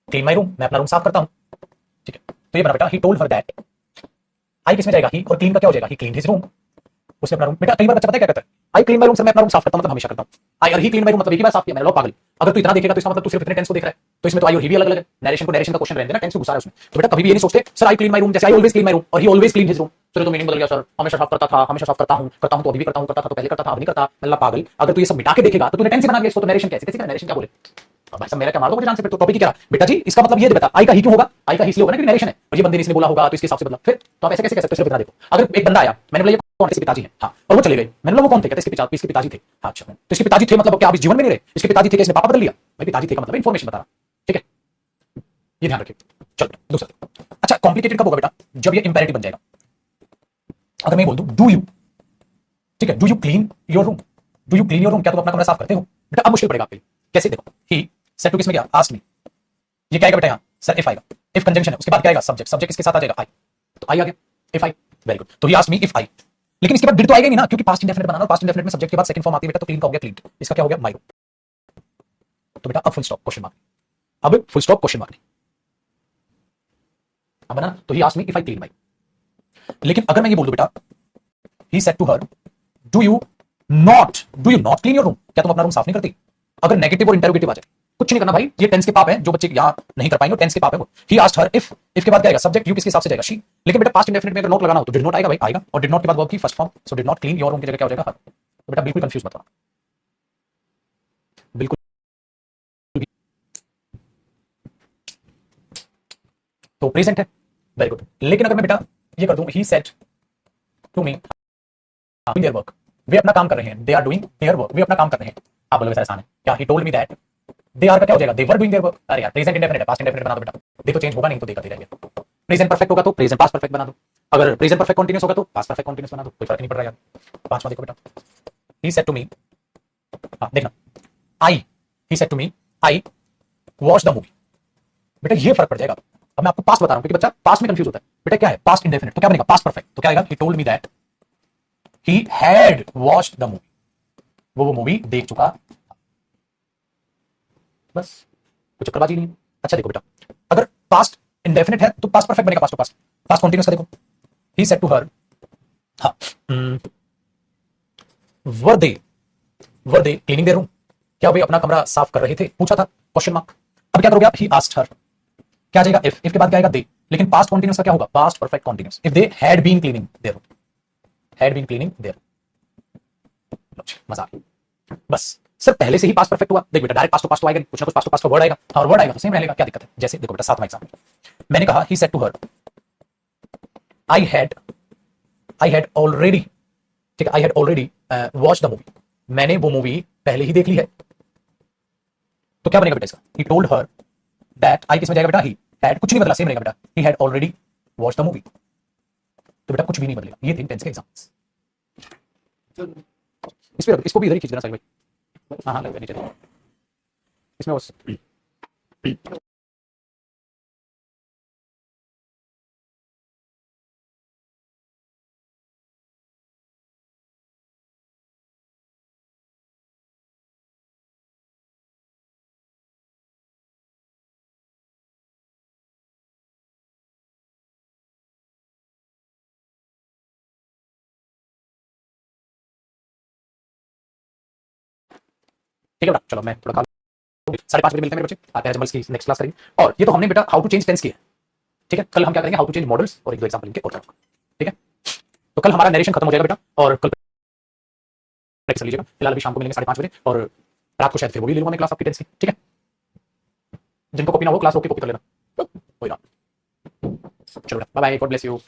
Speaker 1: clean my room, मैं अपना रूम साफ करता हूं, ठीक है। तो ये बना बेटा ही टोल्ड हर दैट, आई किसमें जाएगा ही, और क्लीन का क्या हो जाएगा, ही क्लीन हिज रूम, उसने अपना रूम। बेटा कई बार बच्चा पता है क्या कहता है, आई क्लीन माई रूम, सर मैं अपना रूम साफ करता हूं, मतलब हमेशा करता हूं। आई और ही क्लीन माई रूम मतलब एक ही बार साफ किया मैंने, लो पागल। अगर तू इतना देखेगा तो इसका मतलब तू सिर्फ इतने टेंस को देख रहा है, तो इसमें तो आई और ही भी अलग अलग है, नरेशन को नरेशन का क्वेश्चन रहने देना, टेंस को घुसा रहा है उसमें। तो बेटा कभी भी ये नहीं सोचते sir I clean my room, जैसे I always clean my room और he always clean his room, तो मीनिंग बदल गया सर, हमेशा साफ करता था, हमेशा साफ करता हूं तो अभी भी करता हूं, करता था तो पहले करता था अब नहीं करता, अल्लाह पागल। अगर तू ये सब मिटा के देखेगा तो तूने टेंस ही बना दिया इसको, तो नरेशन कैसे कैसे, नरेशन क्या बोले। अब भाई साहब मेरा क्या मार दो मुझे जान से, फिर तो टॉपिक ही क्या बेटा जी, इसका मतलब ये बता आई का ही क्यों होगा, आई का ही इसलिए होगा ना कि नरेशन है, और ये बंदे ने इसने बोला होगा तो इसके हिसाब से बदला, फिर तो आप ऐसे कैसे कह सकते हो, सिर्फ बता देखो। अगर एक बंदा आया, मैंने बोला ये कौन, इसके पिताजी हैं, हाँ, और वो चले गए, मैंने बोला वो कौन थे, कहते इसके पिताजी थे, हाँ अच्छा, तो इसके पिताजी थे मतलब क्या आप इस जीवन में नहीं रहे, इसके पिताजी थे, इसने पापा बदल लिया, भाई पिताजी थे का मतलब इंफॉर्मेशन बता रहा, ठीक है, ये ध्यान रखिए। चलो दूसरा, अच्छा कॉम्प्लिकेटेड कब होगा बेटा, जब ये इंपेरेटिव बन जाएगा। अगर मैं बोल दूं डू यू, ठीक है, do you clean your room, do you clean your room, क्या तुम अपना कमरा साफ करते हो, बेटा अब मुश्किल पड़ेगा आपके लिए, कैसे देखो, ही सेड टू किसमें गया, आस्क्ड मी, ये क्या आएगा बेटा यहाँ सर इफ आएगा, इफ कंजंक्शन है, उसके बाद क्या आएगा सब्जेक्ट, सब्जेक्ट किसके साथ आ जाएगा आई, तो आई आ गया, इफ आई, वेरी गुड। तो ही आस्क्ड मी इफ आई, लेकिन इसके बाद डिड तो आएगा नहीं ना, क्योंकि पास्ट इंडेफिनिट बनाना, पास्ट इंडेफिनिट में सब्जेक्ट के बाद सेकंड फॉर्म आती है बेटा, तो क्लीन का हो गया क्लीन, इसका क्या हो गया माय रूम, तो बेटा अब फुल स्टॉप क्वेश्चन मार्क, अब फुल स्टॉप क्वेश्चन मार्क, अब बना, तो he asked me if I clean my, लेकिन अगर मैं ये बोल दूं बेटा he said to her do you not clean your room, क्या तुम अपना रूम साफ नहीं करती, अगर नेगेटिव और इंटरोगेटिव आ जाए कुछ नहीं करना भाई, ये टेंस के पाप है, जो बच्चे यहां नहीं कर पाएंगे टेंस के पाप है वो। ही आस्क्ड हर इफ के बाद क्या आएगा सब्जेक्ट, यू किसके हिसाब से जाएगा शी, लेकिन बेटा पास्ट इंडेफिनिट में अगर नॉट लगाना हो तो डिड नॉट आएगा भाई, आएगा, और डिड नॉट के बाद वर्ब की first form, so did not clean your room की जगह क्या हो जाएगा हर, तो बेटा बिल्कुल कंफ्यूज मत होना, बिल्कुल भी। तो प्रेजेंट है, वेरी गुड, लेकिन अगर मैं बेटा ये कर दूं he said to me their work, वे अपना काम कर रहे हैं, they are doing their work, वे अपना काम कर रहे हैं, आप बोलोगे सर आसान है क्या, he told me that they are का क्या हो जाएगा, they were doing their work, अरे यार प्रेजेंट इंडेफिनिट है, पास्ट इंडेफिनिट बना दो बेटा, देखो चेंज होगा नहीं तो देखा दे रहेगा, प्रेजेंट परफेक्ट होगा तो प्रेजेंट पास्ट परफेक्ट बना दो, अगर प्रेजेंट परफेक्ट कंटीन्यूअस होगा तो पास्ट परफेक्ट कंटीन्यूअस बना दो, कोई फर्क नहीं पड़ रहा यार। पांचवा देखो बेटा, ही सेड टू मी, हां देखना, I he said to me I watch the movie, बेटा ये फर्क पड़ जाएगा, अब मैं आपको पास्ट बता रहा हूं क्योंकि बच्चा पास्ट में कंफ्यूज होता है, बेटा क्या है पास्ट इंडेफिनिट, तो क्या बनेगा पास्ट परफेक्ट, तो क्या आएगा ही told me that he had watched the movie, वो मूवी देख चुका, बस कुछ चक्करबाजी नहीं है। अच्छा देखो बेटा, अगर पास्ट इंडेफिनिट है तो पास्ट परफेक्ट बनेगा, past to past, past continuous का देखो, ही सेड टू हर, हाँ were they cleaning their room, क्या वे अपना कमरा साफ कर रहे थे, पूछा था क्वेश्चन मार्क, अब क्या करोगे आप, ही आस्क्ड हर, क्या आ जाएगा इफ के बाद क्या आएगा दे, लेकिन पास्ट कंटीन्यूअस का क्या होगा past perfect continuous, if they had been cleaning their room, had been cleaning their, मजा आ गया बस, सर पहले से ही पास्ट परफेक्ट हुआ, देख बेटा डायरेक्ट पास्ट तो आएगा, कुछ ना कुछ पास्ट का वर्ड आएगा, और वर्ड आएगा तो सेम रहेगा, क्या दिक्कत है, जैसे देखो बेटा सातवां एग्जांपल, मैंने कहा he said to her I had already, ठीक है, I had already watch the movie, मैंने वो मूवी पहले ही देख ली है, तो क्या बनेगा बेटा इसका, ही टोल्ड हर दैट, आई किसमें जाएगा बेटा, ही हैड, कुछ नहीं बदला सेम रहेगा बेटा, he had already watch the movie, तो बेटा कुछ भी नहीं बदलेगा, ये थे टेंस के एग्जांपल्स, इसको भी इधर ही खींच देना सही भाई, हाँ लग नीचे इसमें बस ठीक है बेटा, चलो मैं थोड़ा 5:30 बजे मिलते हैं मेरे बच्चे, आते हैं जमल्स की नेक्स्ट क्लास करेंगे, और ये तो हमने बेटा हाउ टू चेंज टेंस की है, ठीक है, कल हम क्या करेंगे हाउ टू चेंज मॉडल्स और एक दो एग्जांपल इनके और करेंगे, ठीक है, तो कल हमारा नरेशन खत्म हो जाएगा बेटा, और कल प्रैक्टिस लीजिएगा, फिलहाल अभी शाम को मिलेंगे 5:30 बजे, और रात को शायद फिर वो भी ले लूंगा मैं क्लास आपकी टेंस की, ठीक है, जिनको कॉपी ना हो क्लास होके कॉपी कर लेना, कोई ना, चलो bye bye, God bless you.